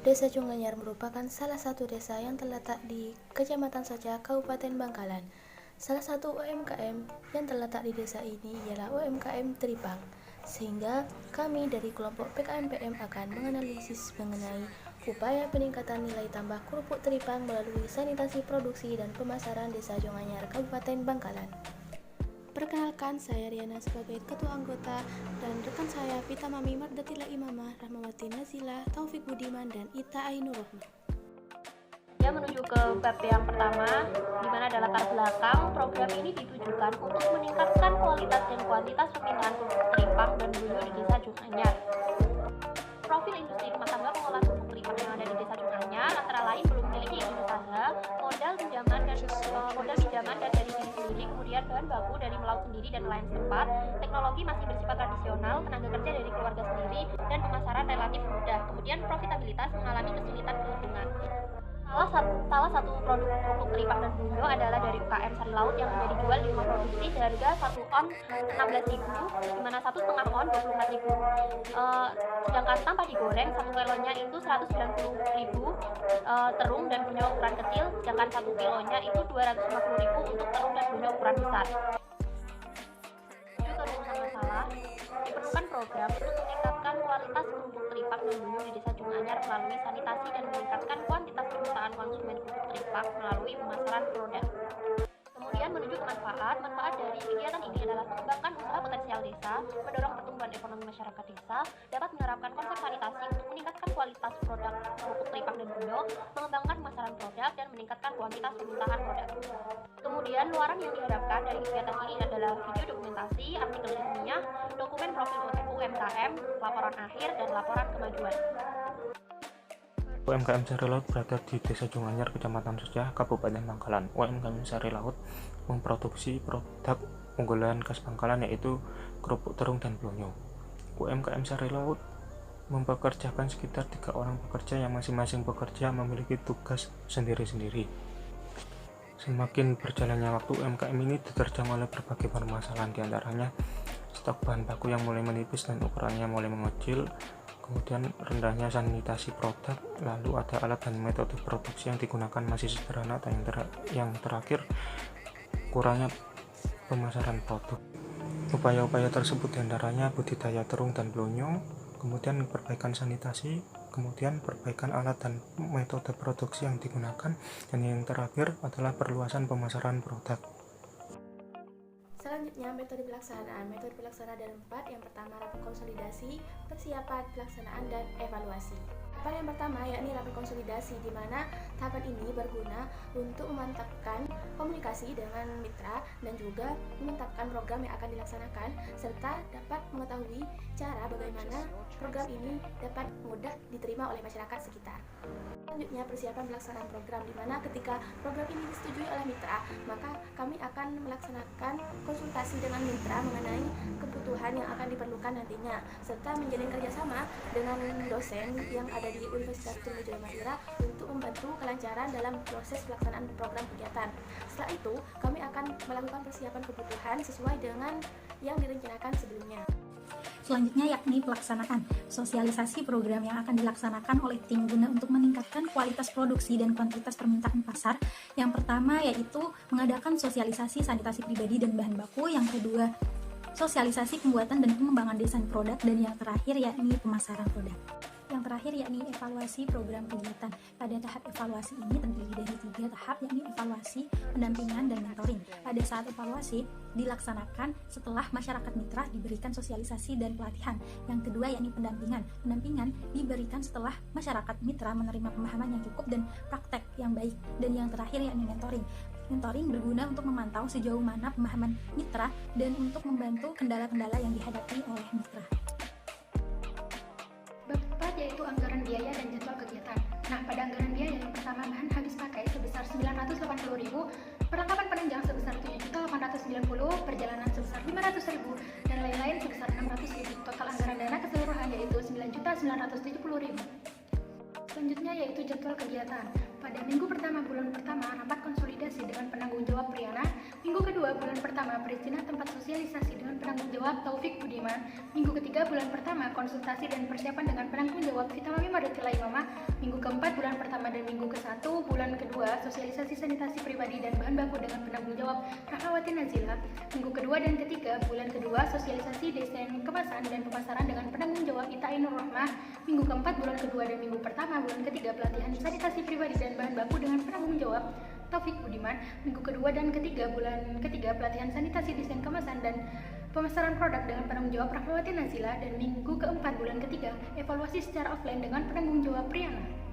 Desa Cunganyar merupakan salah satu desa yang terletak di Kecamatan Soca, Kabupaten Bangkalan. Salah satu UMKM yang terletak di desa ini ialah UMKM Tripang, sehingga kami dari kelompok PKMPM akan menganalisis mengenai upaya peningkatan nilai tambah kerupuk Tripang melalui sanitasi produksi dan pemasaran Desa Cunganyar, Kabupaten Bangkalan. Perkenalkan, saya Riana sebagai ketua anggota dan rekan saya Pita Mami Mardatila Imamah, Rahmawati Nazila, Taufik Budiman, dan Ita Ainur Rahman. Ya, menuju ke bab yang pertama, di mana ada latar belakang. Program ini ditujukan untuk meningkatkan kualitas dan kuantitas permintaan kerupuk Tripang dan Bunyo di Desa Cunganyar. Profil industri rumah tangga pengolah kerupuk Tripang yang ada di Desa Cunganyar antara lain belum memiliki izin usaha, modal pinjaman dan dari diri sendiri, kemudian bahan baku dari melaut sendiri dan nelayan setempat, teknologi masih bersifat tradisional, tenaga kerja dari keluarga sendiri, dan pemasaran relatif mudah. Kemudian profitabilitas mengalami kesulitan perhitungan. Salah satu produk kerupuk Tripang dan Bunyo adalah dari UKM Sari Laut yang sudah dijual di rumah produksi seharga 1 on 16.000, di mana 1,5 on 24.000. Sedangkan tanpa digoreng 1 kilonya itu 190.000 terung dan bunyo ukuran kecil, sedangkan 1 kilonya itu 250.000 untuk terung dan bunyo ukuran besar. Itu rumusan masalah. Diperlukan program untuk meningkatkan kualitas kerupuk Tripang dan Bunyo di Desa Cunganyar melalui sanitasi dan meningkatkan kuantitas permintaan konsumen kerupuk Tripang melalui pemasaran produk. Kemudian menuju ke manfaat dari kegiatan ini adalah mengembangkan usaha potensial desa, mendorong pertumbuhan ekonomi masyarakat desa, dapat menerapkan konsep sanitasi untuk meningkatkan kualitas produk kerupuk Tripang dan Bunyo, mengembangkan pemasaran produk, dan meningkatkan kuantitas permintaan produk. Kemudian luaran yang diharapkan dari kegiatan ini adalah video dokumentasi, artikel ilmiah, dokumen profil UMKM, laporan akhir, dan laporan kemajuan. UMKM Sari Laut berada di Desa Cunganyar, Kecamatan Soca, Kabupaten Bangkalan. UMKM Sari Laut memproduksi produk unggulan khas Bangkalan yaitu kerupuk terung dan blonyo. UMKM Sari Laut mempekerjakan sekitar 3 orang pekerja yang masing-masing bekerja memiliki tugas sendiri-sendiri. Semakin berjalannya waktu, UMKM ini diterjang oleh berbagai permasalahan, diantaranya stok bahan baku yang mulai menipis dan ukurannya mulai mengecil, kemudian rendahnya sanitasi produk, lalu ada alat dan metode produksi yang digunakan masih sederhana, dan yang terakhir kurangnya pemasaran produk. Upaya-upaya tersebut diantaranya budidaya terung dan blonyo, kemudian perbaikan sanitasi, kemudian perbaikan alat dan metode produksi yang digunakan, dan yang terakhir adalah perluasan pemasaran produk. Selanjutnya, metode pelaksanaan. Metode pelaksanaan ada 4. Yang pertama, rapat konsolidasi, persiapan, pelaksanaan, dan evaluasi. Tahapan yang pertama yakni rapat konsolidasi, di mana tahapan ini berguna untuk memantapkan komunikasi dengan mitra dan juga memantapkan program yang akan dilaksanakan, serta dapat mengetahui cara bagaimana program ini dapat mudah diterima oleh masyarakat sekitar. Selanjutnya, persiapan pelaksanaan program, di mana ketika program ini disetujui oleh mitra, maka kami akan melaksanakan konsultasi dengan mitra mengenai kebutuhan yang akan diperlukan nantinya, serta menjalin kerjasama dengan dosen yang ada di Universitas Trunojoyo Madura untuk membantu kelancaran dalam proses pelaksanaan program kegiatan. Setelah itu, kami akan melakukan persiapan kebutuhan sesuai dengan yang direncanakan sebelumnya. Selanjutnya yakni pelaksanaan, sosialisasi program yang akan dilaksanakan oleh tim guna untuk meningkatkan kualitas produksi dan kuantitas permintaan pasar. Yang pertama yaitu mengadakan sosialisasi sanitasi pribadi dan bahan baku, yang kedua sosialisasi pembuatan dan pengembangan desain produk, dan yang terakhir yakni pemasaran produk. Yang terakhir yakni evaluasi program kegiatan. Pada tahap evaluasi ini terdiri dari 3 tahap, yakni evaluasi, pendampingan, dan mentoring. Pada saat evaluasi dilaksanakan setelah masyarakat mitra diberikan sosialisasi dan pelatihan. Yang kedua yakni pendampingan. Pendampingan diberikan setelah masyarakat mitra menerima pemahaman yang cukup dan praktek yang baik. Dan yang terakhir yakni mentoring. Mentoring berguna untuk memantau sejauh mana pemahaman mitra dan untuk membantu kendala-kendala yang dihadapi oleh mitra. Bab 4 yaitu anggaran biaya dan jadwal kegiatan. Nah, pada anggaran biaya yang pertama, bahan habis pakai sebesar 980.000, perlengkapan penunjang sebesar 7.890, perjalanan sebesar 500.000, dan lain-lain sebesar 600.000. Total anggaran dana keseluruhan yaitu 9.970.000. Selanjutnya yaitu jadwal kegiatan. Pada minggu pertama bulan pertama, rapat konsolidasi dengan penanggung jawab Priana. Minggu kedua bulan pertama, perizinan tempat sosialisasi dengan penanggung jawab Taufik Budiman. Minggu ketiga bulan pertama, konsultasi dan persiapan dengan penanggung jawab Pita Mami Mardatila Imamah. Minggu keempat bulan pertama dan minggu ke-1 bulan kedua sosialisasi sanitasi pribadi dan bahan baku dengan penanggung jawab Rahmawati Nazila. Minggu kedua dan ketiga bulan kedua sosialisasi desain kemasan dan pemasaran dengan penanggung jawab Ita Ainur Rahmah. Minggu keempat bulan kedua dan minggu pertama bulan ketiga pelatihan sanitasi pribadi dan bahan baku dengan penanggung jawab Taufik Budiman. Minggu kedua dan ketiga bulan ketiga pelatihan sanitasi desain kemasan dan pemasaran produk dengan penanggung jawab Rahmawati Nazila. Dan minggu keempat bulan ketiga evaluasi secara offline dengan penanggung jawab Priyana.